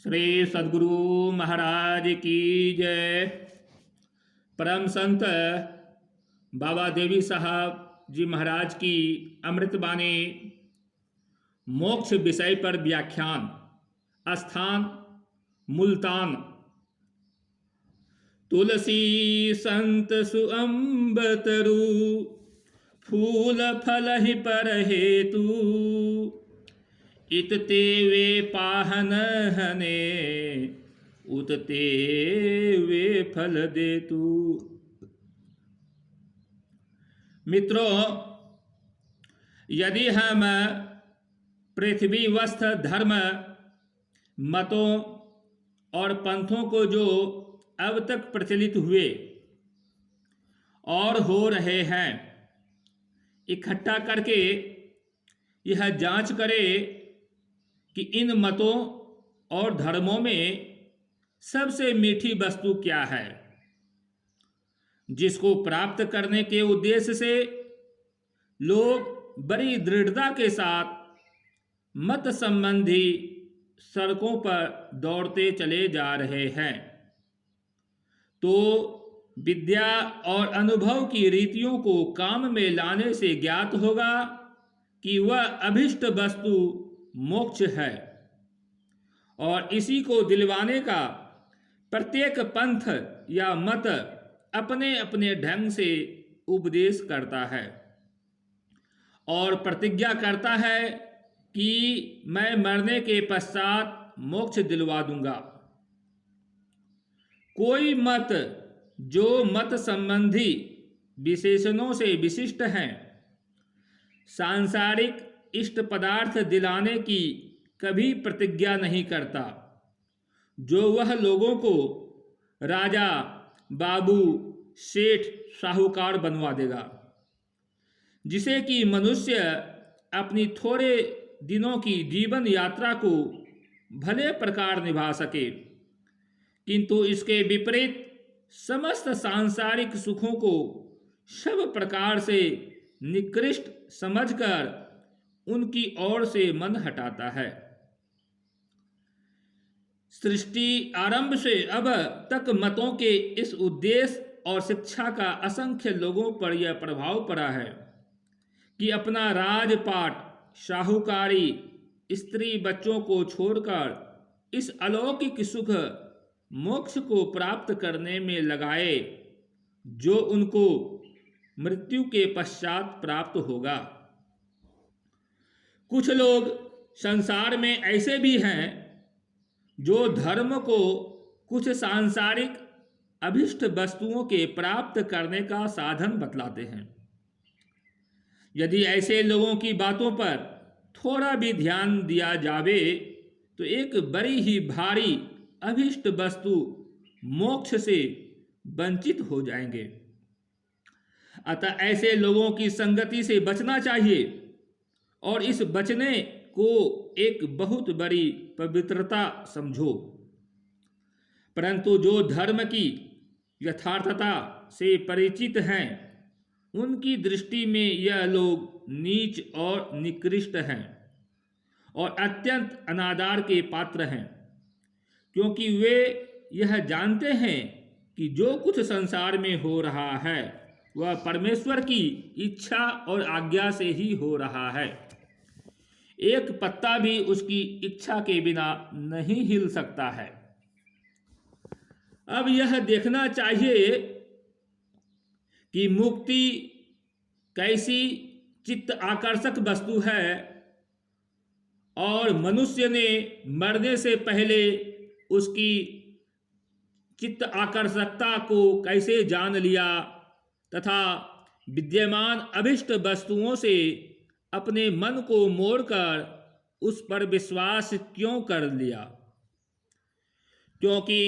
श्री सद्गुरु महाराज की जय। परम संत बाबा देवी साहब जी महाराज की अमृतवाणी। मोक्ष विषय पर व्याख्यान। स्थान मुल्तान। तुलसी संत सुअंबतरु, फूल फल ही पर हेतु। इतते वे पाहन हने, उतते वे फल देतु। मित्रों, यदि हम पृथ्वीवस्थ धर्म, मतों और पंथों को जो अब तक प्रचलित हुए और हो रहे हैं इकट्ठा करके यह जांच करें कि इन मतों और धर्मों में सबसे मीठी वस्तु क्या है, जिसको प्राप्त करने के उद्देश्य से लोग बड़ी दृढ़ता के साथ मत संबंधी सड़कों पर दौड़ते चले जा रहे हैं। तो विद्या और अनुभव की रीतियों को काम में लाने से ज्ञात होगा कि वह अभिष्ट वस्तु मोक्ष है, और इसी को दिलवाने का प्रत्येक पंथ या मत अपने अपने ढंग से उपदेश करता है और प्रतिज्ञा करता है कि मैं मरने के पश्चात मोक्ष दिलवा दूंगा। कोई मत जो मत संबंधी विशेषणों से विशिष्ट हैं, सांसारिक इष्ट पदार्थ दिलाने की कभी प्रतिज्ञा नहीं करता, जो वह लोगों को राजा, बाबू, सेठ, साहूकार बनवा देगा, जिसे कि मनुष्य अपनी थोड़े दिनों की जीवन यात्रा को भले प्रकार निभा सके, किंतु इसके विपरीत समस्त सांसारिक सुखों को सब प्रकार से निकृष्ट समझकर उनकी ओर से मन हटाता है। सृष्टि आरंभ से अब तक मतों के इस उद्देश्य और शिक्षा का असंख्य लोगों पर यह प्रभाव पड़ा है कि अपना राजपाट, साहूकारी, स्त्री बच्चों को छोड़कर इस अलौकिक सुख मोक्ष को प्राप्त करने में लगाए, जो उनको मृत्यु के पश्चात प्राप्त होगा। कुछ लोग संसार में ऐसे भी हैं जो धर्म को कुछ सांसारिक अभिष्ट वस्तुओं के प्राप्त करने का साधन बतलाते हैं। यदि ऐसे लोगों की बातों पर थोड़ा भी ध्यान दिया जावे तो एक बड़ी ही भारी अभिष्ट वस्तु मोक्ष से वंचित हो जाएंगे। अतः ऐसे लोगों की संगति से बचना चाहिए, और इस बचने को एक बहुत बड़ी पवित्रता समझो। परंतु जो धर्म की यथार्थता से परिचित हैं, उनकी दृष्टि में यह लोग नीच और निकृष्ट हैं और अत्यंत अनादर के पात्र हैं, क्योंकि वे यह जानते हैं कि जो कुछ संसार में हो रहा है वह परमेश्वर की इच्छा और आज्ञा से ही हो रहा है। एक पत्ता भी उसकी इच्छा के बिना नहीं हिल सकता है। अब यह देखना चाहिए कि मुक्ति कैसी चित्त आकर्षक वस्तु है, और मनुष्य ने मरने से पहले उसकी चित्त आकर्षकता को कैसे जान लिया, तथा विद्यमान अभिष्ट वस्तुओं से अपने मन को मोड़कर उस पर विश्वास क्यों कर लिया। क्योंकि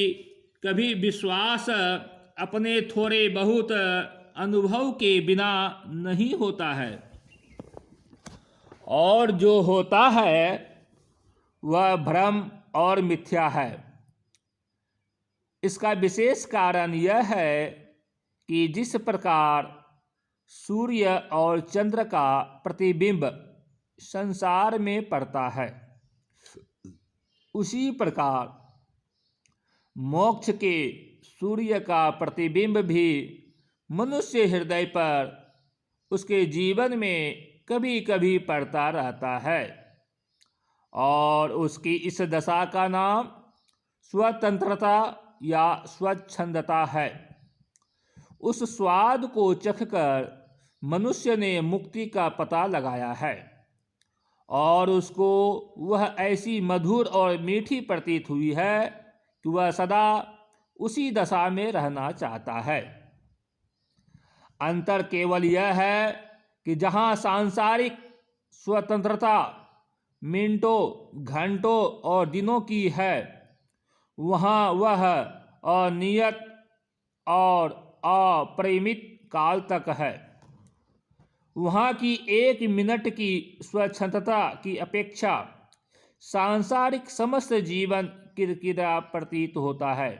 कभी विश्वास अपने थोड़े बहुत अनुभव के बिना नहीं होता है, और जो होता है वह भ्रम और मिथ्या है। इसका विशेष कारण यह है कि जिस प्रकार सूर्य और चंद्र का प्रतिबिंब संसार में पड़ता है, उसी प्रकार मोक्ष के सूर्य का प्रतिबिंब भी मनुष्य हृदय पर उसके जीवन में कभी कभी पड़ता रहता है और उसकी इस दशा का नाम स्वतंत्रता या स्वच्छंदता है। उस स्वाद को चखकर मनुष्य ने मुक्ति का पता लगाया है और उसको वह ऐसी मधुर और मीठी प्रतीत हुई है कि वह सदा उसी दशा में रहना चाहता है। अंतर केवल यह है कि जहाँ सांसारिक स्वतंत्रता मिनटों, घंटों और दिनों की है, वहाँ वह अनियत और अपरिमित काल तक है। वहाँ की एक मिनट की स्वच्छंदता की अपेक्षा सांसारिक समस्त जीवन किरकिरा प्रतीत होता है।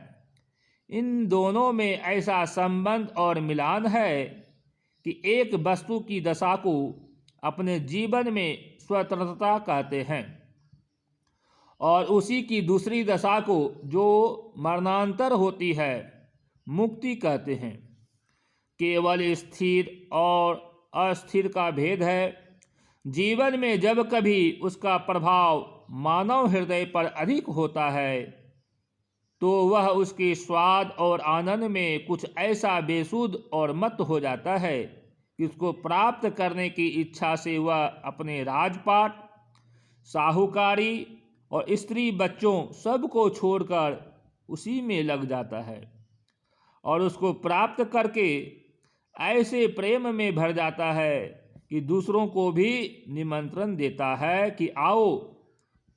इन दोनों में ऐसा संबंध और मिलान है कि एक वस्तु की दशा को अपने जीवन में स्वतंत्रता कहते हैं और उसी की दूसरी दशा को, जो मरणांतर होती है, मुक्ति कहते हैं। केवल स्थिर और अस्थिर का भेद है। जीवन में जब कभी उसका प्रभाव मानव हृदय पर अधिक होता है तो वह उसके स्वाद और आनंद में कुछ ऐसा बेसुध और मत हो जाता है कि उसको प्राप्त करने की इच्छा से वह अपने राजपाट, साहूकारी और स्त्री बच्चों सबको छोड़कर उसी में लग जाता है और उसको प्राप्त करके ऐसे प्रेम में भर जाता है कि दूसरों को भी निमंत्रण देता है कि आओ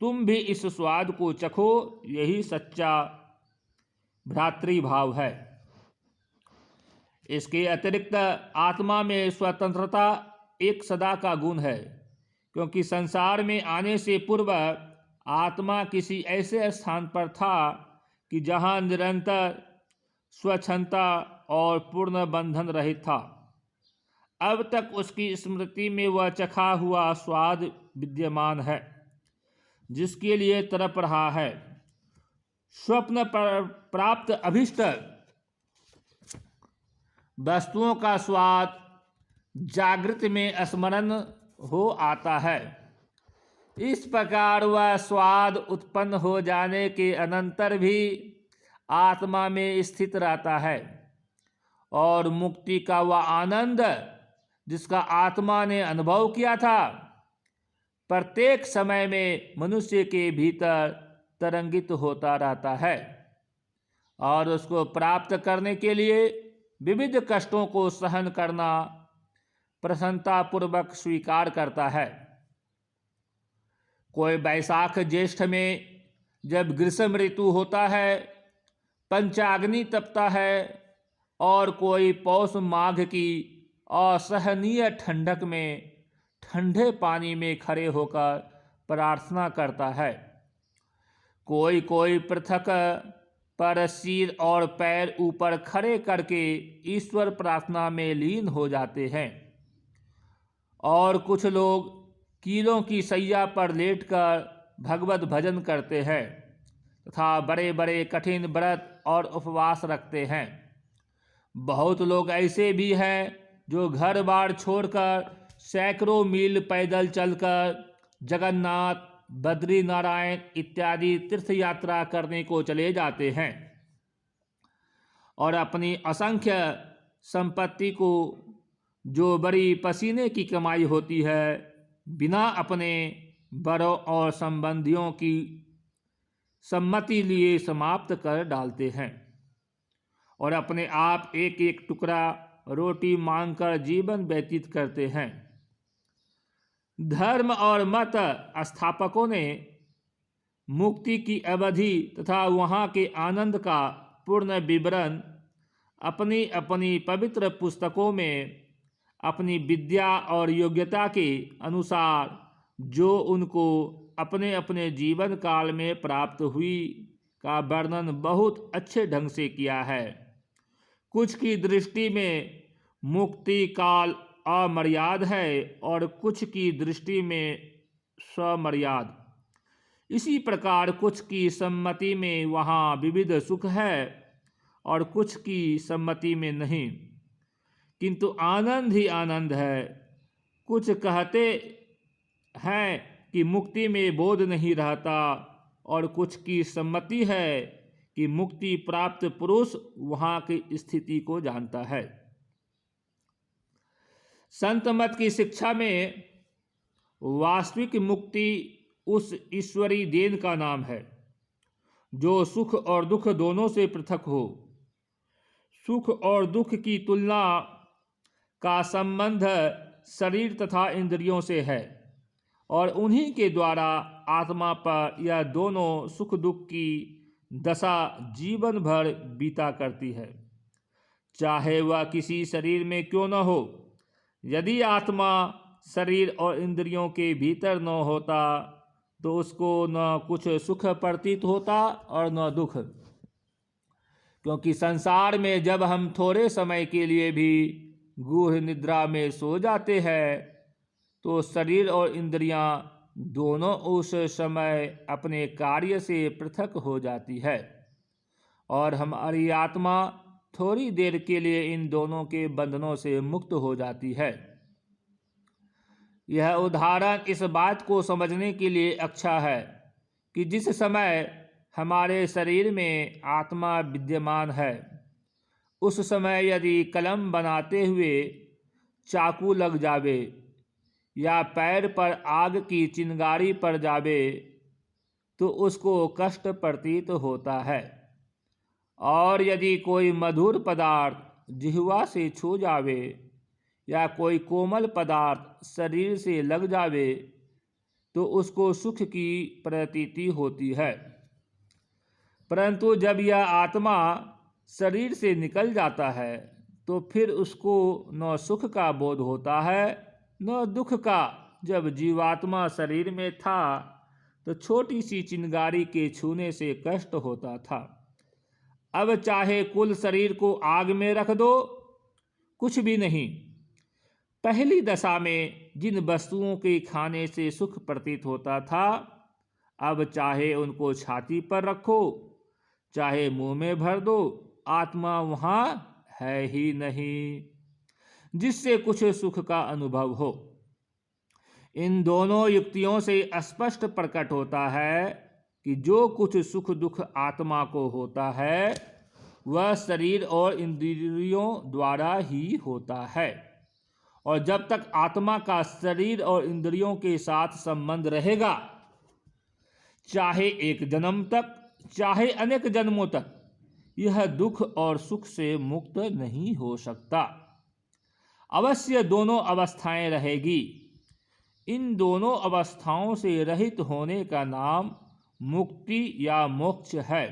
तुम भी इस स्वाद को चखो। यही सच्चा भ्रातृभाव है। इसके अतिरिक्त आत्मा में स्वतंत्रता एक सदा का गुण है, क्योंकि संसार में आने से पूर्व आत्मा किसी ऐसे स्थान पर था कि जहाँ निरंतर स्वच्छंदता और पूर्ण बंधन रहित था। अब तक उसकी स्मृति में वह चखा हुआ स्वाद विद्यमान है जिसके लिए तड़प रहा है। स्वप्न पर प्राप्त अभिष्ट वस्तुओं का स्वाद जागृत में स्मरण हो आता है। इस प्रकार वह स्वाद उत्पन्न हो जाने के अनंतर भी आत्मा में स्थित रहता है और मुक्ति का वह आनंद जिसका आत्मा ने अनुभव किया था, प्रत्येक समय में मनुष्य के भीतर तरंगित होता रहता है और उसको प्राप्त करने के लिए विविध कष्टों को सहन करना प्रसन्नतापूर्वक स्वीकार करता है। कोई बैसाख ज्येष्ठ में जब ग्रीष्म ऋतु होता है, पंचाग्नि तपता है और कोई पौष माघ की असहनीय ठंडक में ठंडे पानी में खड़े होकर प्रार्थना करता है। कोई कोई पृथक पर सिर और पैर ऊपर खड़े करके ईश्वर प्रार्थना में लीन हो जाते हैं और कुछ लोग कीलों की सैया पर लेटकर भगवत भजन करते हैं तथा बड़े बड़े कठिन व्रत और उपवास रखते हैं। बहुत लोग ऐसे भी हैं जो घर बार छोड़कर सैकड़ों मील पैदल चलकर जगन्नाथ, बद्रीनारायण इत्यादि तीर्थ यात्रा करने को चले जाते हैं और अपनी असंख्य संपत्ति को, जो बड़ी पसीने की कमाई होती है, बिना अपने बड़ों और संबंधियों की सम्मति लिए समाप्त कर डालते हैं और अपने आप एक एक टुकड़ा रोटी मांगकर जीवन व्यतीत करते हैं। धर्म और मत स्थापकों ने मुक्ति की अवधि तथा वहाँ के आनंद का पूर्ण विवरण अपनी अपनी पवित्र पुस्तकों में अपनी विद्या और योग्यता के अनुसार, जो उनको अपने अपने जीवन काल में प्राप्त हुई, का वर्णन बहुत अच्छे ढंग से किया है। कुछ की दृष्टि में मुक्ति काल अमर्याद है और कुछ की दृष्टि में स्वमर्याद। इसी प्रकार कुछ की सम्मति में वहाँ विविध सुख है और कुछ की सम्मति में नहीं, किंतु आनंद ही आनंद है। कुछ कहते हैं कि मुक्ति में बोध नहीं रहता और कुछ की सम्मति है कि मुक्ति प्राप्त पुरुष वहाँ की स्थिति को जानता है। संत मत की शिक्षा में वास्तविक मुक्ति उस ईश्वरी देन का नाम है जो सुख और दुख दोनों से पृथक हो। सुख और दुख की तुलना का संबंध शरीर तथा इंद्रियों से है और उन्हीं के द्वारा आत्मा पर यह दोनों सुख दुख की दशा जीवन भर बीता करती है, चाहे वह किसी शरीर में क्यों न हो। यदि आत्मा शरीर और इंद्रियों के भीतर न होता तो उसको न कुछ सुख प्रतीत होता और न दुख, क्योंकि संसार में जब हम थोड़े समय के लिए भी गूढ़ निद्रा में सो जाते हैं तो शरीर और इंद्रियां दोनों उस समय अपने कार्य से पृथक हो जाती है और हमारी आत्मा थोड़ी देर के लिए इन दोनों के बंधनों से मुक्त हो जाती है। यह उदाहरण इस बात को समझने के लिए अच्छा है कि जिस समय हमारे शरीर में आत्मा विद्यमान है उस समय यदि कलम बनाते हुए चाकू लग जावे या पैर पर आग की चिंगारी पड़ जावे तो उसको कष्ट प्रतीत होता है, और यदि कोई मधुर पदार्थ जिह्वा से छू जावे या कोई कोमल पदार्थ शरीर से लग जावे तो उसको सुख की प्रतीति होती है। परंतु जब यह आत्मा शरीर से निकल जाता है तो फिर उसको न सुख का बोध होता है न दुख का। जब जीवात्मा शरीर में था तो छोटी सी चिंगारी के छूने से कष्ट होता था, अब चाहे कुल शरीर को आग में रख दो कुछ भी नहीं। पहली दशा में जिन वस्तुओं के खाने से सुख प्रतीत होता था अब चाहे उनको छाती पर रखो चाहे मुंह में भर दो, आत्मा वहाँ है ही नहीं जिससे कुछ सुख का अनुभव हो। इन दोनों युक्तियों से स्पष्ट प्रकट होता है कि जो कुछ सुख दुख आत्मा को होता है वह शरीर और इंद्रियों द्वारा ही होता है, और जब तक आत्मा का शरीर और इंद्रियों के साथ संबंध रहेगा, चाहे एक जन्म तक चाहे अनेक जन्मों तक, यह दुख और सुख से मुक्त नहीं हो सकता। अवश्य दोनों अवस्थाएं रहेगी। इन दोनों अवस्थाओं से रहित होने का नाम मुक्ति या मोक्ष है।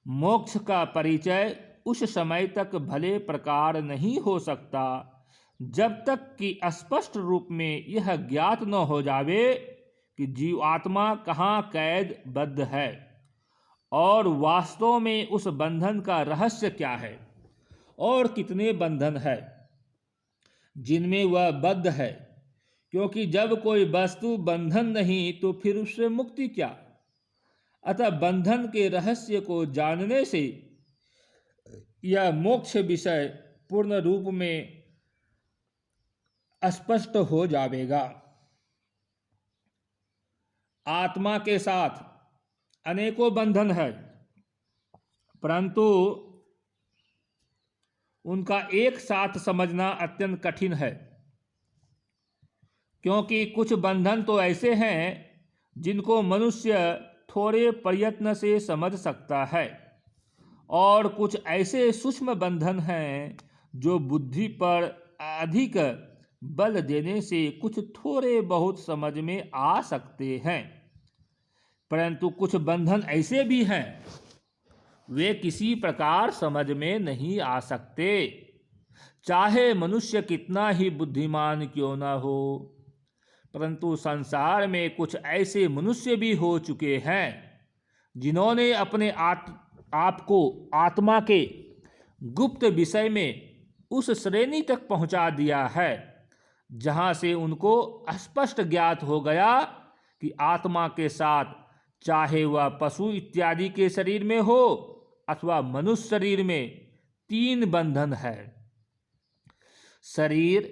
मोक्ष का परिचय उस समय तक भले प्रकार नहीं हो सकता जब तक कि स्पष्ट रूप में यह ज्ञात न हो जावे कि जीवात्मा कहाँ कैद बद्ध है और वास्तव में उस बंधन का रहस्य क्या है और कितने बंधन है जिनमें वह बद्ध है, क्योंकि जब कोई वस्तु बंधन नहीं तो फिर उससे मुक्ति क्या। अतः बंधन के रहस्य को जानने से यह मोक्ष विषय पूर्ण रूप में स्पष्ट हो जाएगा। आत्मा के साथ अनेकों बंधन है, परंतु उनका एक साथ समझना अत्यंत कठिन है, क्योंकि कुछ बंधन तो ऐसे हैं जिनको मनुष्य थोड़े प्रयत्न से समझ सकता है और कुछ ऐसे सूक्ष्म बंधन हैं जो बुद्धि पर अधिक बल देने से कुछ थोड़े बहुत समझ में आ सकते हैं। परंतु कुछ बंधन ऐसे भी हैं वे किसी प्रकार समझ में नहीं आ सकते, चाहे मनुष्य कितना ही बुद्धिमान क्यों न हो। परंतु संसार में कुछ ऐसे मनुष्य भी हो चुके हैं जिन्होंने अपने आप को आत्मा के गुप्त विषय में उस श्रेणी तक पहुंचा दिया है जहां से उनको स्पष्ट ज्ञात हो गया कि आत्मा के साथ चाहे वह पशु इत्यादि के शरीर में हो अथवा मनुष्य शरीर में 3 बंधन है: शरीर,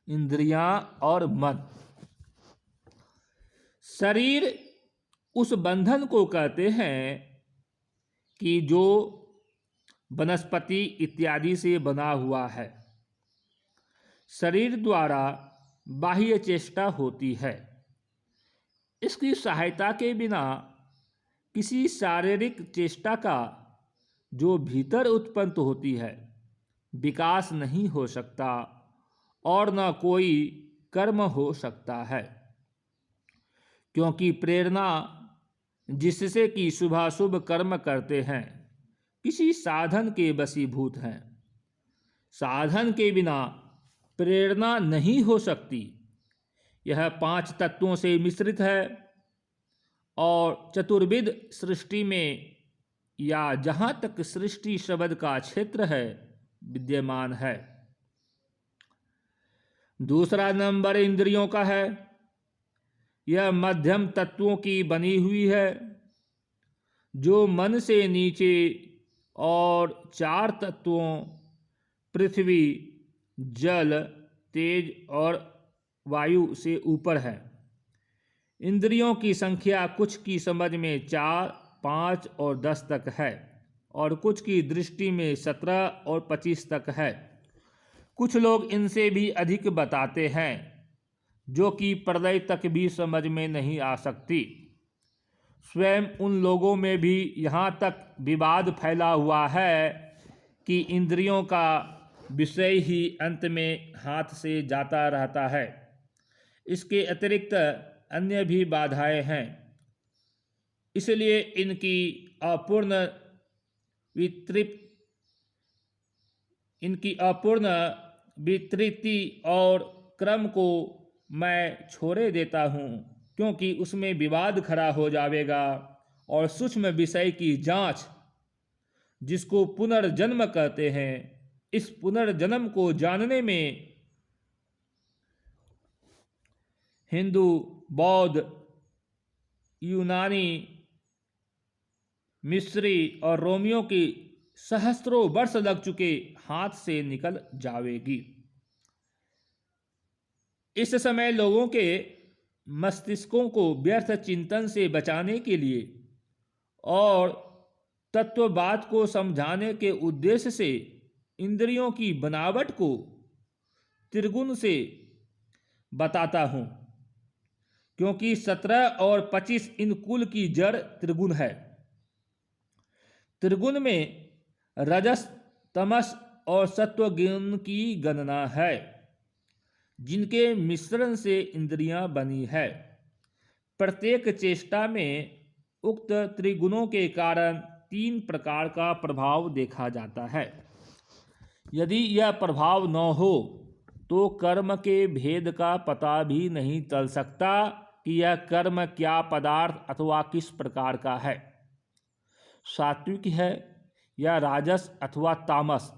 इंद्रियां और मन। शरीर उस बंधन को कहते हैं कि जो वनस्पति इत्यादि से बना हुआ है। शरीर द्वारा बाह्य चेष्टा होती है। इसकी सहायता के बिना किसी शारीरिक चेष्टा का जो भीतर उत्पन्न होती है विकास नहीं हो सकता और न कोई कर्म हो सकता है, क्योंकि प्रेरणा जिससे कि शुभाशुभ कर्म करते हैं किसी साधन के वशीभूत हैं। साधन के बिना प्रेरणा नहीं हो सकती। यह 5 तत्वों से मिश्रित है और चतुर्विध सृष्टि में या जहाँ तक सृष्टि शब्द का क्षेत्र है विद्यमान है। दूसरा नंबर इंद्रियों का है। यह मध्यम तत्वों की बनी हुई है जो मन से नीचे और 4 तत्वों पृथ्वी, जल, तेज और वायु से ऊपर है। इंद्रियों की संख्या कुछ की समझ में 4, 5 और 10 तक है और कुछ की दृष्टि में 17 और 25 तक है। कुछ लोग इनसे भी अधिक बताते हैं जो कि प्रलय तक भी समझ में नहीं आ सकती। स्वयं उन लोगों में भी यहाँ तक विवाद फैला हुआ है कि इंद्रियों का विषय ही अंत में हाथ से जाता रहता है। इसके अतिरिक्त अन्य भी बाधाएं हैं, इसलिए इनकी अपूर्ण विस्तृति और क्रम को मैं छोड़े देता हूँ, क्योंकि उसमें विवाद खड़ा हो जाएगा और सूक्ष्म विषय की जांच, जिसको पुनर्जन्म कहते हैं, इस पुनर्जन्म को जानने में हिंदू, बौद्ध, यूनानी, मिस्री और रोमियों की सहस्त्रों वर्ष लग चुके हाथ से निकल जाएगी। इस समय लोगों के मस्तिष्कों को व्यर्थ चिंतन से बचाने के लिए और तत्ववाद को समझाने के उद्देश्य से इंद्रियों की बनावट को त्रिगुण से बताता हूँ, क्योंकि 17 और 25 इन कुल की जड़ त्रिगुण है। त्रिगुण में रजस, तमस और सत्वगुण की गणना है, जिनके मिश्रण से इंद्रियां बनी है। प्रत्येक चेष्टा में उक्त त्रिगुणों के कारण 3 प्रकार का प्रभाव देखा जाता है। यदि यह प्रभाव न हो तो कर्म के भेद का पता भी नहीं चल सकता कि यह कर्म क्या पदार्थ अथवा किस प्रकार का है, सात्विक है या राजस अथवा तामस,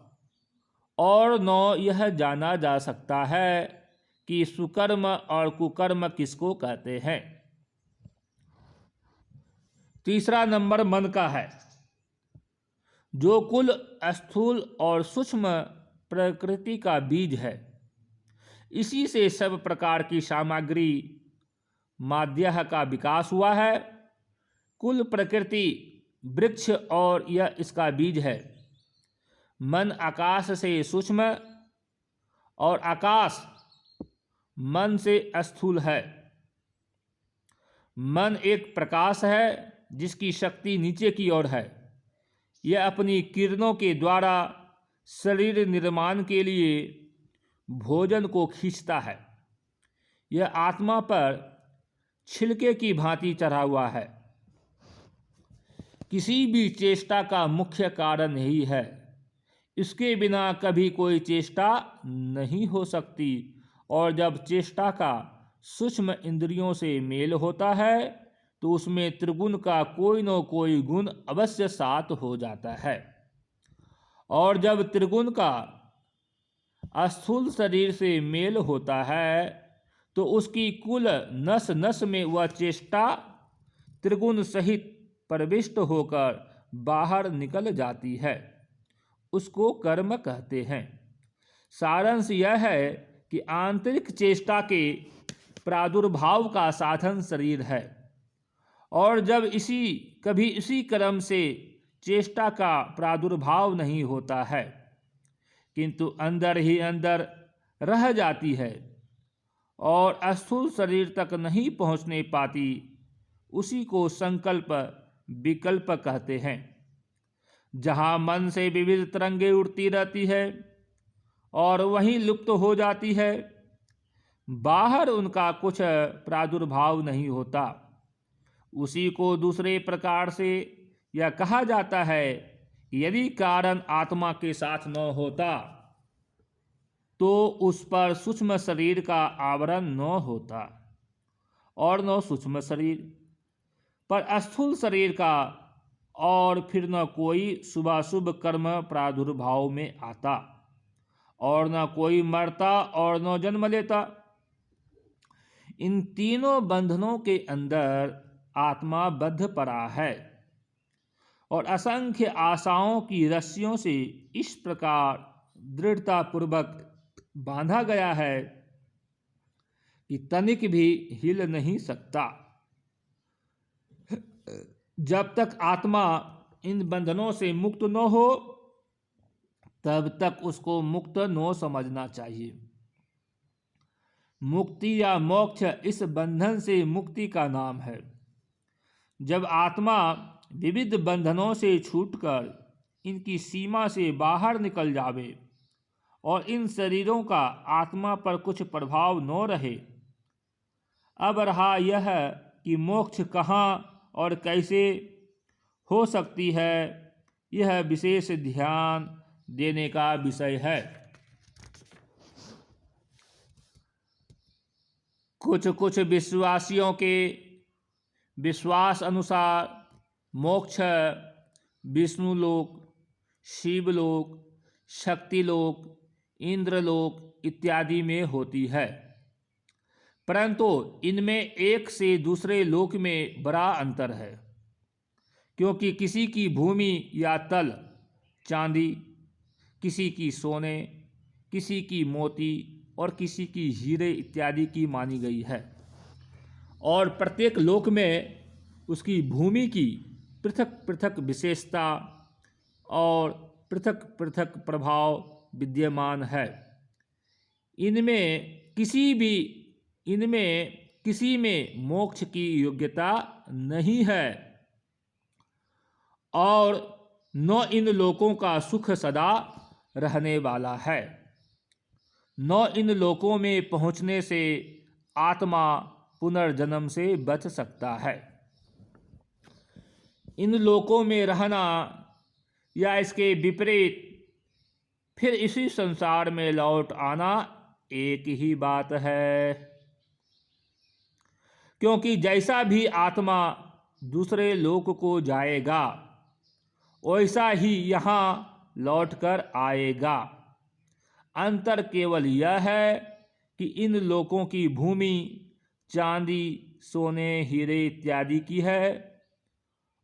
और न यह जाना जा सकता है कि सुकर्म और कुकर्म किसको कहते हैं। तीसरा नंबर मन का है, जो कुल स्थूल और सूक्ष्म प्रकृति का बीज है। इसी से सब प्रकार की सामग्री माध्य का विकास हुआ है। कुल प्रकृति वृक्ष और यह इसका बीज है। मन आकाश से सूक्ष्म और आकाश मन से स्थूल है। मन एक प्रकाश है जिसकी शक्ति नीचे की ओर है। यह अपनी किरणों के द्वारा शरीर निर्माण के लिए भोजन को खींचता है। यह आत्मा पर छिलके की भांति चढ़ा हुआ है। किसी भी चेष्टा का मुख्य कारण यही है। इसके बिना कभी कोई चेष्टा नहीं हो सकती, और जब चेष्टा का सूक्ष्म इंद्रियों से मेल होता है तो उसमें त्रिगुण का कोई न कोई गुण अवश्य साथ हो जाता है। और जब त्रिगुण का स्थूल शरीर से मेल होता है तो उसकी कुल नस नस में वह चेष्टा त्रिगुण सहित प्रविष्ट होकर बाहर निकल जाती है। उसको कर्म कहते हैं। सारांश यह है कि आंतरिक चेष्टा के प्रादुर्भाव का साधन शरीर है, और जब कभी इसी कर्म से चेष्टा का प्रादुर्भाव नहीं होता है, किंतु अंदर ही अंदर रह जाती है और स्थूल शरीर तक नहीं पहुंचने पाती, उसी को संकल्प विकल्प कहते हैं। जहाँ मन से विविध तरंगे उड़ती रहती है और वहीं लुप्त हो जाती है, बाहर उनका कुछ प्रादुर्भाव नहीं होता, उसी को दूसरे प्रकार से यह कहा जाता है कि यदि कारण आत्मा के साथ न होता तो उस पर सूक्ष्म शरीर का आवरण न होता, और न सूक्ष्म शरीर पर स्थूल शरीर का, और फिर न कोई शुभाशुभ कर्म प्रादुर्भाव में आता, और न कोई मरता और न जन्म लेता। इन तीनों बंधनों के अंदर आत्मा बद्ध पड़ा है और असंख्य आशाओं की रस्सियों से इस प्रकार दृढ़तापूर्वक बांधा गया है कि तनिक भी हिल नहीं सकता। जब तक आत्मा इन बंधनों से मुक्त न हो तब तक उसको मुक्त न समझना चाहिए। मुक्ति या मोक्ष इस बंधन से मुक्ति का नाम है। जब आत्मा विविध बंधनों से छूटकर इनकी सीमा से बाहर निकल जावे और इन शरीरों का आत्मा पर कुछ प्रभाव न रहे, अब रहा यह कि मोक्ष कहाँ और कैसे हो सकती है, यह विशेष ध्यान देने का विषय है। कुछ विश्वासियों के विश्वास अनुसार मोक्ष विष्णुलोक, शिवलोक, शक्तिलोक, इंद्रलोक इत्यादि में होती है, परंतु इनमें एक से दूसरे लोक में बड़ा अंतर है, क्योंकि किसी की भूमि या तल चांदी, किसी की सोने, किसी की मोती और किसी की हीरे इत्यादि की मानी गई है, और प्रत्येक लोक में उसकी भूमि की पृथक पृथक विशेषता और पृथक पृथक प्रभाव विद्यमान है। इनमें किसी में मोक्ष की योग्यता नहीं है, और न इन लोकों का सुख सदा रहने वाला है, न इन लोकों में पहुँचने से आत्मा पुनर्जन्म से बच सकता है। इन लोकों में रहना या इसके विपरीत फिर इसी संसार में लौट आना एक ही बात है, क्योंकि जैसा भी आत्मा दूसरे लोक को जाएगा वैसा ही यहाँ लौटकर आएगा। अंतर केवल यह है कि इन लोकों की भूमि चांदी, सोने, हीरे इत्यादि की है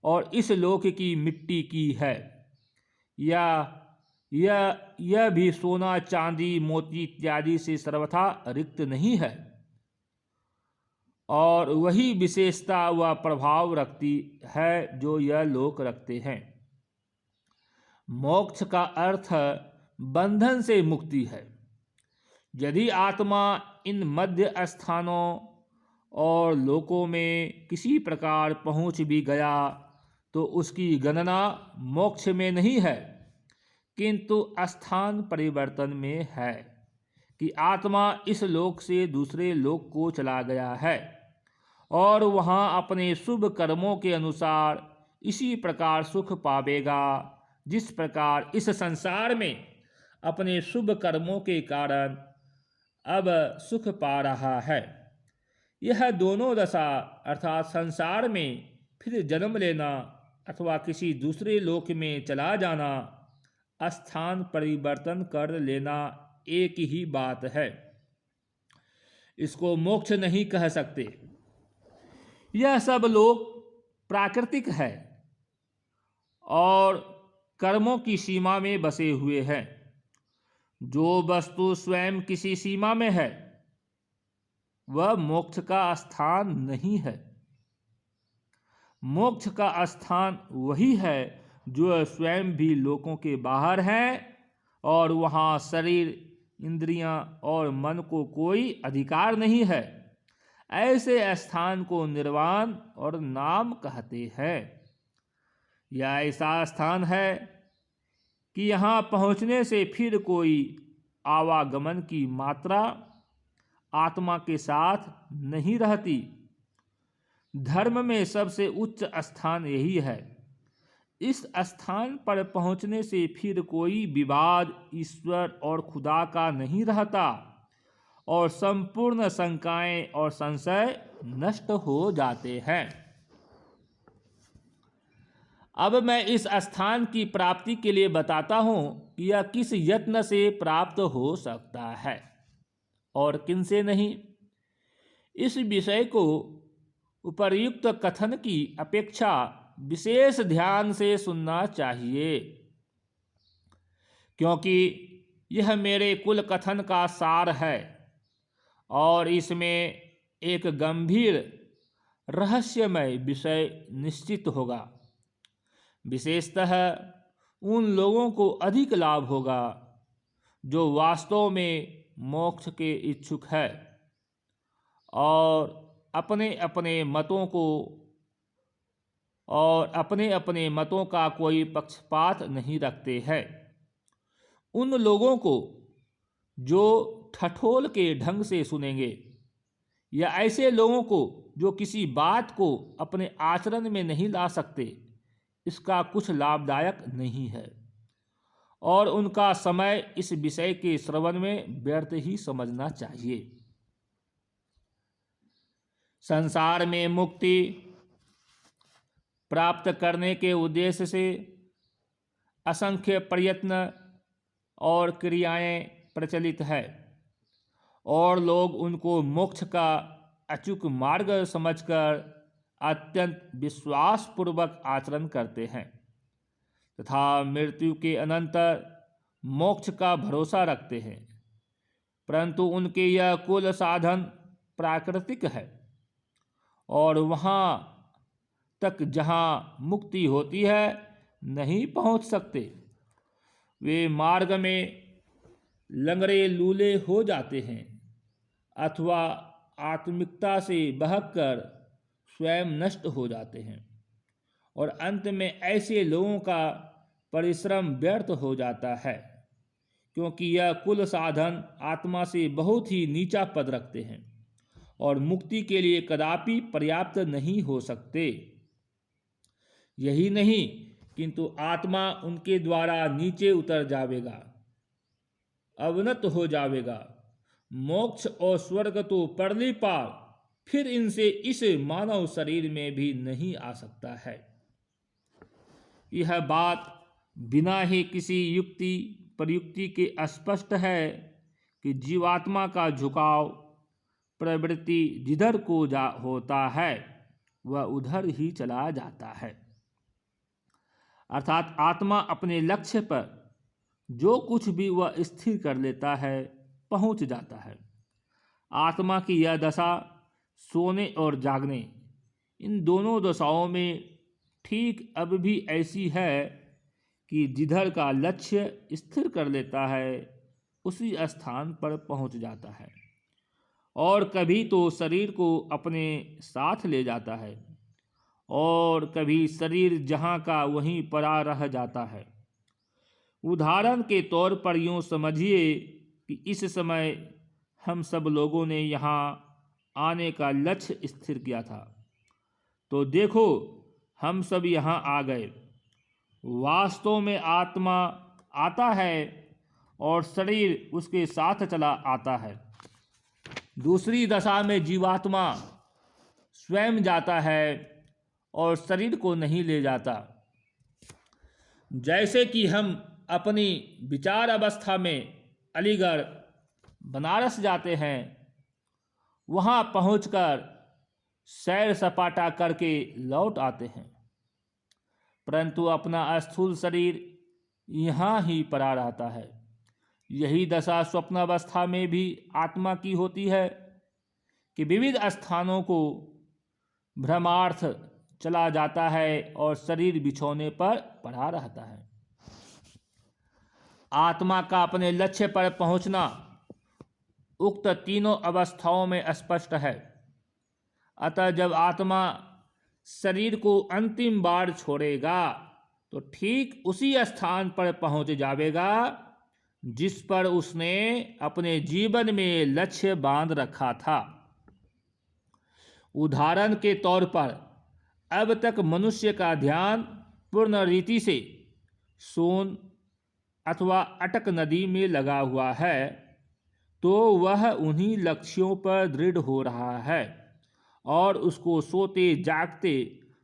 और इस लोक की मिट्टी की है, या यह भी सोना, चांदी, मोती इत्यादि से सर्वथा रिक्त नहीं है, और वही विशेषता व प्रभाव रखती है जो यह लोक रखते हैं। मोक्ष का अर्थ बंधन से मुक्ति है। यदि आत्मा इन मध्य स्थानों और लोकों में किसी प्रकार पहुंच भी गया तो उसकी गणना मोक्ष में नहीं है, किंतु स्थान परिवर्तन में है कि आत्मा इस लोक से दूसरे लोक को चला गया है और वहां अपने शुभ कर्मों के अनुसार इसी प्रकार सुख पावेगा जिस प्रकार इस संसार में अपने शुभ कर्मों के कारण अब सुख पा रहा है। यह दोनों दशा अर्थात संसार में फिर जन्म लेना अथवा किसी दूसरे लोक में चला जाना, स्थान परिवर्तन कर लेना एक ही बात है। इसको मोक्ष नहीं कह सकते। यह सब लोग प्राकृतिक है और कर्मों की सीमा में बसे हुए हैं। जो वस्तु स्वयं किसी सीमा में है वह मोक्ष का स्थान नहीं है। मोक्ष का स्थान वही है जो स्वयं भी लोकों के बाहर है और वहाँ शरीर, इंद्रियां और मन को कोई अधिकार नहीं है। ऐसे स्थान को निर्वाण और नाम कहते हैं। यह ऐसा स्थान है कि यहाँ पहुँचने से फिर कोई आवागमन की मात्रा आत्मा के साथ नहीं रहती। धर्म में सबसे उच्च स्थान यही है। इस स्थान पर पहुँचने से फिर कोई विवाद ईश्वर और खुदा का नहीं रहता और संपूर्ण शंकाएं और संशय नष्ट हो जाते हैं। अब मैं इस स्थान की प्राप्ति के लिए बताता हूँ कि यह किस यत्न से प्राप्त हो सकता है और किनसे नहीं। इस विषय को उपर्युक्त कथन की अपेक्षा विशेष ध्यान से सुनना चाहिए, क्योंकि यह मेरे कुल कथन का सार है और इसमें एक गंभीर रहस्यमय विषय निश्चित होगा। विशेषतः उन लोगों को अधिक लाभ होगा जो वास्तव में मोक्ष के इच्छुक है और अपने अपने मतों का कोई पक्षपात नहीं रखते हैं। उन लोगों को जो ठठोल के ढंग से सुनेंगे या ऐसे लोगों को जो किसी बात को अपने आचरण में नहीं ला सकते, इसका कुछ लाभदायक नहीं है और उनका समय इस विषय के श्रवण में व्यर्थ ही समझना चाहिए। संसार में मुक्ति प्राप्त करने के उद्देश्य से असंख्य प्रयत्न और क्रियाएं प्रचलित है और लोग उनको मोक्ष का अचूक मार्ग समझकर अत्यंत विश्वासपूर्वक आचरण करते हैं तथा मृत्यु के अनंतर मोक्ष का भरोसा रखते हैं, परंतु उनके यह कुल साधन प्राकृतिक है और वहाँ तक जहाँ मुक्ति होती है नहीं पहुँच सकते। वे मार्ग में लंगड़े लूले हो जाते हैं अथवा आत्मिकता से बहककर स्वयं नष्ट हो जाते हैं और अंत में ऐसे लोगों का परिश्रम व्यर्थ हो जाता है, क्योंकि यह कुल साधन आत्मा से बहुत ही नीचा पद रखते हैं और मुक्ति के लिए कदापि पर्याप्त नहीं हो सकते। यही नहीं किंतु आत्मा उनके द्वारा नीचे उतर जावेगा, अवनत हो जावेगा। मोक्ष और स्वर्ग तो परली पार फिर इनसे इस मानव शरीर में भी नहीं आ सकता है। यह बात बिना ही किसी युक्ति प्रयुक्ति के स्पष्ट है कि जीवात्मा का झुकाव प्रवृत्ति जिधर को होता है वह उधर ही चला जाता है। अर्थात आत्मा अपने लक्ष्य पर जो कुछ भी वह स्थिर कर लेता है पहुंच जाता है। आत्मा की यह दशा सोने और जागने इन दोनों दशाओं में ठीक अब भी ऐसी है कि जिधर का लक्ष्य स्थिर कर लेता है उसी स्थान पर पहुंच जाता है और कभी तो शरीर को अपने साथ ले जाता है और कभी शरीर जहाँ का वहीं पड़ा रह जाता है। उदाहरण के तौर पर यूँ समझिए कि इस समय हम सब लोगों ने यहाँ आने का लक्ष्य स्थिर किया था, तो देखो हम सब यहाँ आ गए। वास्तव में आत्मा आता है और शरीर उसके साथ चला आता है। दूसरी दशा में जीवात्मा स्वयं जाता है और शरीर को नहीं ले जाता। जैसे कि हम अपनी विचार अवस्था में अलीगढ़ बनारस जाते हैं वहाँ पहुंचकर सैर सपाटा करके लौट आते हैं, परंतु अपना स्थूल शरीर यहाँ ही पड़ा रहता है। यही दशा स्वप्नावस्था में भी आत्मा की होती है कि विविध स्थानों को भ्रमार्थ चला जाता है और शरीर बिछौने पर पड़ा रहता है। आत्मा का अपने लक्ष्य पर पहुंचना उक्त तीनों अवस्थाओं में स्पष्ट है। अतः जब आत्मा शरीर को अंतिम बार छोड़ेगा तो ठीक उसी स्थान पर पहुंच जाएगा जिस पर उसने अपने जीवन में लक्ष्य बांध रखा था। उदाहरण के तौर पर अब तक मनुष्य का ध्यान पूर्ण रीति से सोन अथवा अटक नदी में लगा हुआ है, तो वह उन्हीं लक्ष्यों पर दृढ़ हो रहा है और उसको सोते जागते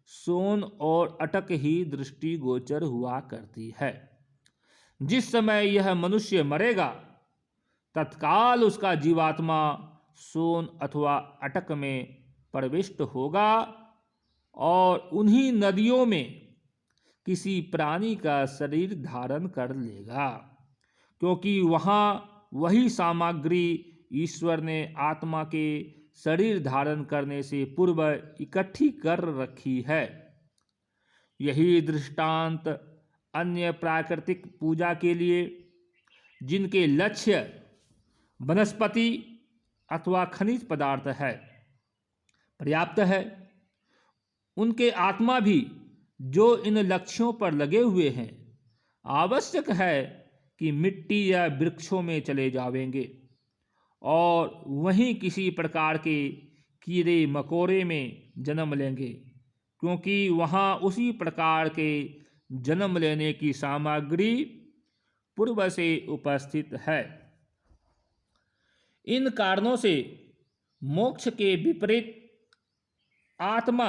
सोन और अटक ही दृष्टि गोचर हुआ करती है। जिस समय यह मनुष्य मरेगा तत्काल उसका जीवात्मा सोन अथवा अटक में प्रविष्ट होगा और उन्हीं नदियों में किसी प्राणी का शरीर धारण कर लेगा, क्योंकि वहाँ वही सामग्री ईश्वर ने आत्मा के शरीर धारण करने से पूर्व इकट्ठी कर रखी है। यही दृष्टांत अन्य प्राकृतिक पूजा के लिए, जिनके लक्ष्य वनस्पति अथवा खनिज पदार्थ है, पर्याप्त है। उनके आत्मा भी जो इन लक्ष्यों पर लगे हुए हैं, आवश्यक है कि मिट्टी या वृक्षों में चले जावेंगे और वहीं किसी प्रकार के कीड़े मकोड़े में जन्म लेंगे, क्योंकि वहाँ उसी प्रकार के जन्म लेने की सामग्री पूर्व से उपस्थित है। इन कारणों से मोक्ष के विपरीत आत्मा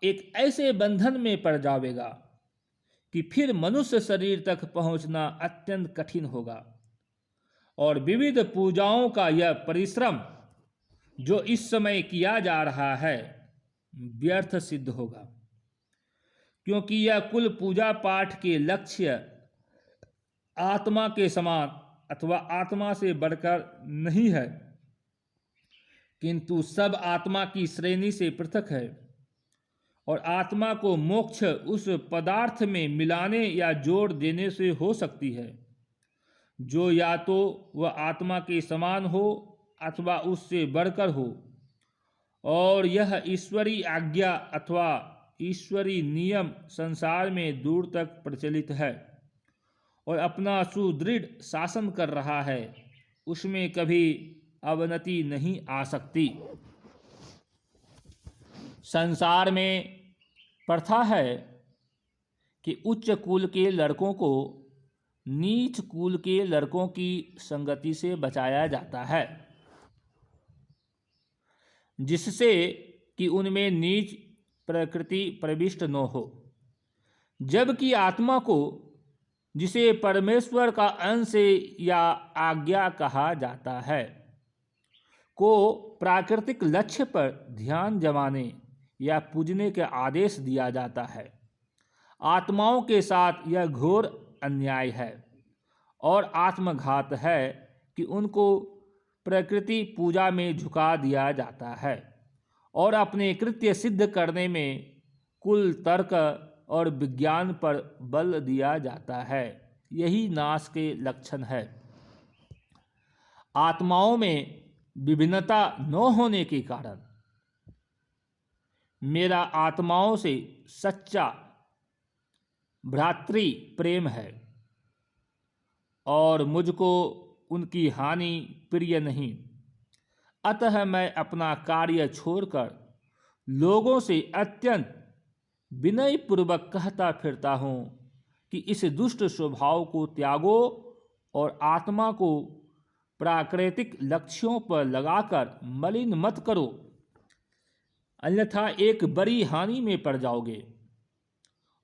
एक ऐसे बंधन में पड़ जाएगा कि फिर मनुष्य शरीर तक पहुंचना अत्यंत कठिन होगा और विविध पूजाओं का यह परिश्रम जो इस समय किया जा रहा है व्यर्थ सिद्ध होगा, क्योंकि यह कुल पूजा पाठ के लक्ष्य आत्मा के समान अथवा आत्मा से बढ़कर नहीं है, किंतु सब आत्मा की श्रेणी से पृथक है और आत्मा को मोक्ष उस पदार्थ में मिलाने या जोड़ देने से हो सकती है जो या तो वह आत्मा के समान हो अथवा उससे बढ़कर हो, और यह ईश्वरी आज्ञा अथवा ईश्वरी नियम संसार में दूर तक प्रचलित है और अपना सुदृढ़ शासन कर रहा है, उसमें कभी अवनति नहीं आ सकती। संसार में प्रथा है कि उच्च कुल के लड़कों को नीच कुल के लड़कों की संगति से बचाया जाता है, जिससे कि उनमें नीच प्रकृति प्रविष्ट न हो, जबकि आत्मा को, जिसे परमेश्वर का अंश या आज्ञा कहा जाता है, को प्राकृतिक लक्ष्य पर ध्यान जमाने या पूजने का आदेश दिया जाता है। आत्माओं के साथ यह घोर अन्याय है और आत्मघात है कि उनको प्रकृति पूजा में झुका दिया जाता है और अपने कृत्य सिद्ध करने में कुल तर्क और विज्ञान पर बल दिया जाता है। यही नाश के लक्षण है। आत्माओं में विभिन्नता न होने के कारण मेरा आत्माओं से सच्चा भ्रातृ प्रेम है और मुझको उनकी हानि प्रिय नहीं। अतः मैं अपना कार्य छोड़कर लोगों से अत्यंत विनयपूर्वक कहता फिरता हूँ कि इस दुष्ट स्वभाव को त्यागो और आत्मा को प्राकृतिक लक्ष्यों पर लगाकर मलिन मत करो, अन्यथा एक बड़ी हानि में पड़ जाओगे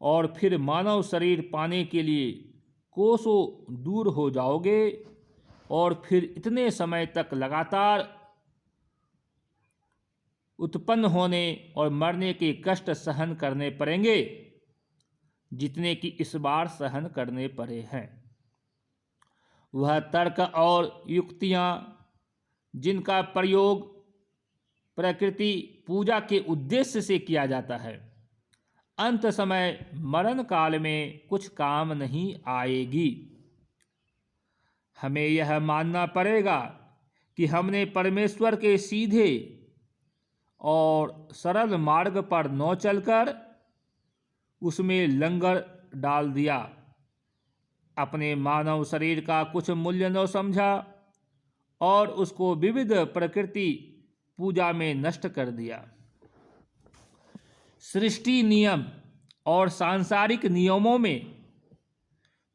और फिर मानव शरीर पाने के लिए कोसों दूर हो जाओगे और फिर इतने समय तक लगातार उत्पन्न होने और मरने के कष्ट सहन करने पड़ेंगे जितने कि इस बार सहन करने पड़े हैं। वह तर्क और युक्तियां जिनका प्रयोग प्रकृति पूजा के उद्देश्य से किया जाता है, अंत समय मरण काल में कुछ काम नहीं आएगी। हमें यह मानना पड़ेगा कि हमने परमेश्वर के सीधे और सरल मार्ग पर न चलकर उसमें लंगर डाल दिया, अपने मानव शरीर का कुछ मूल्य न समझा और उसको विविध प्रकृति पूजा में नष्ट कर दिया। सृष्टि नियम और सांसारिक नियमों में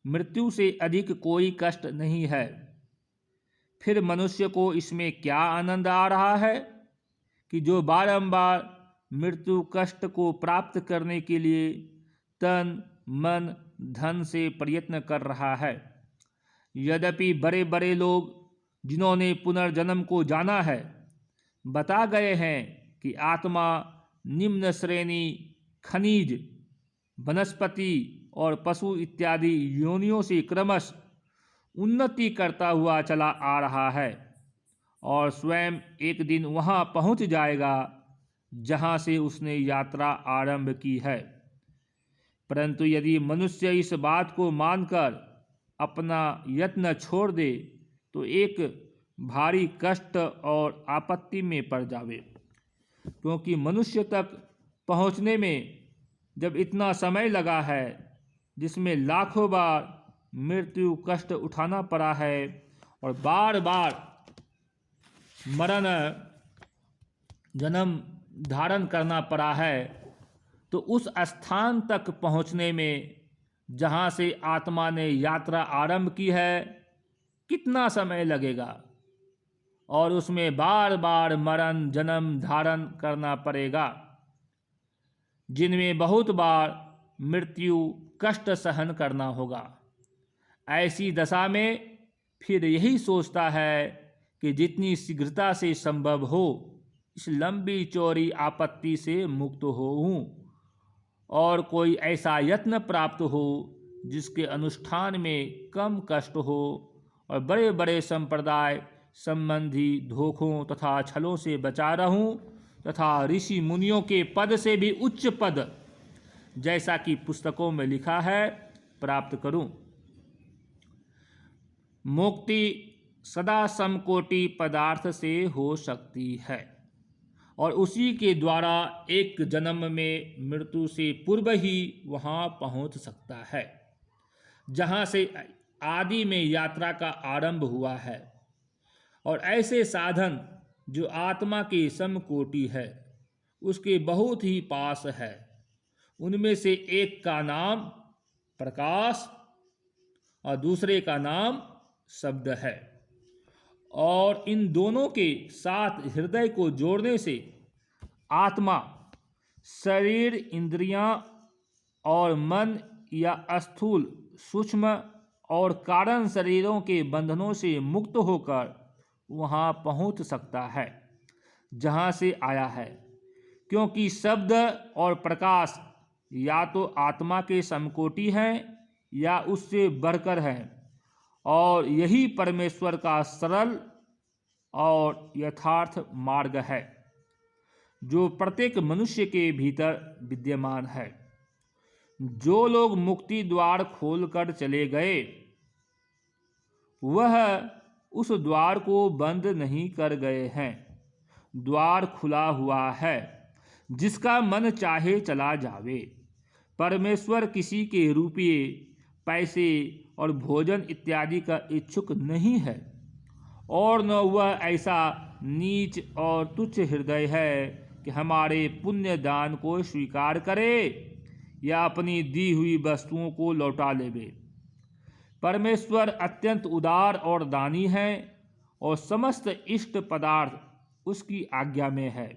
मृत्यु से अधिक कोई कष्ट नहीं है। फिर मनुष्य को इसमें क्या आनंद आ रहा है कि जो बारंबार मृत्यु कष्ट को प्राप्त करने के लिए तन मन धन से प्रयत्न कर रहा है। यद्यपि बड़े बड़े लोग जिन्होंने पुनर्जन्म को जाना है बता गए हैं कि आत्मा निम्न श्रेणी खनिज वनस्पति और पशु इत्यादि योनियों से क्रमश उन्नति करता हुआ चला आ रहा है और स्वयं एक दिन वहां पहुंच जाएगा जहां से उसने यात्रा आरंभ की है। परंतु यदि मनुष्य इस बात को मानकर अपना यत्न छोड़ दे तो एक भारी कष्ट और आपत्ति में पड़ जावे, क्योंकि मनुष्य तक पहुंचने में जब इतना समय लगा है, जिसमें लाखों बार मृत्यु कष्ट उठाना पड़ा है और बार बार मरण जन्म धारण करना पड़ा है, तो उस स्थान तक पहुंचने में जहां से आत्मा ने यात्रा आरंभ की है कितना समय लगेगा और उसमें बार बार मरण जन्म धारण करना पड़ेगा, जिनमें बहुत बार मृत्यु कष्ट सहन करना होगा। ऐसी दशा में फिर यही सोचता है कि जितनी शीघ्रता से संभव हो इस लंबी चौड़ी आपत्ति से मुक्त होऊं और कोई ऐसा यत्न प्राप्त हो जिसके अनुष्ठान में कम कष्ट हो और बड़े बड़े संप्रदाय संबंधी धोखों तथा छलों से बचा रहूं तथा ऋषि मुनियों के पद से भी उच्च पद, जैसा कि पुस्तकों में लिखा है, प्राप्त करूं। मुक्ति सदा समकोटि पदार्थ से हो सकती है और उसी के द्वारा एक जन्म में मृत्यु से पूर्व ही वहां पहुंच सकता है जहां से आदि में यात्रा का आरंभ हुआ है। और ऐसे साधन जो आत्मा के समकोटि है उसके बहुत ही पास है। उनमें से एक का नाम प्रकाश और दूसरे का नाम शब्द है और इन दोनों के साथ हृदय को जोड़ने से आत्मा शरीर इंद्रियां और मन या स्थूल सूक्ष्म और कारण शरीरों के बंधनों से मुक्त होकर वहां पहुंच सकता है जहां से आया है, क्योंकि शब्द और प्रकाश या तो आत्मा के समकोटि हैं या उससे बढ़कर हैं और यही परमेश्वर का सरल और यथार्थ मार्ग है जो प्रत्येक मनुष्य के भीतर विद्यमान है। जो लोग मुक्ति द्वार खोलकर चले गए वह उस द्वार को बंद नहीं कर गए हैं। द्वार खुला हुआ है, जिसका मन चाहे चला जावे। परमेश्वर किसी के रुपये पैसे और भोजन इत्यादि का इच्छुक नहीं है और न वह ऐसा नीच और तुच्छ हृदय है कि हमारे पुण्य दान को स्वीकार करे या अपनी दी हुई वस्तुओं को लौटा लेवे। परमेश्वर अत्यंत उदार और दानी है और समस्त इष्ट पदार्थ उसकी आज्ञा में है।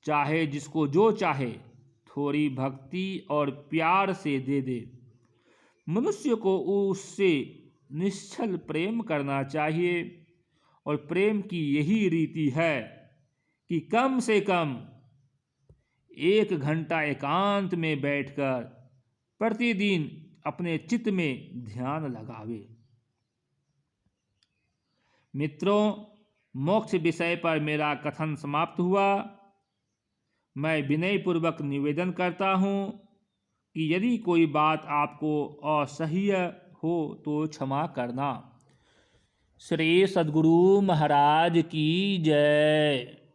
चाहे जिसको जो चाहे थोड़ी भक्ति और प्यार से दे दे। मनुष्य को उससे निश्चल प्रेम करना चाहिए और प्रेम की यही रीति है कि कम से कम 1 घंटा एकांत में बैठकर प्रतिदिन अपने चित्त में ध्यान लगावे। मित्रों, मोक्ष विषय पर मेरा कथन समाप्त हुआ। मैं विनयपूर्वक निवेदन करता हूँ कि यदि कोई बात आपको असह्य हो तो क्षमा करना। श्री सद्गुरु महाराज की जय।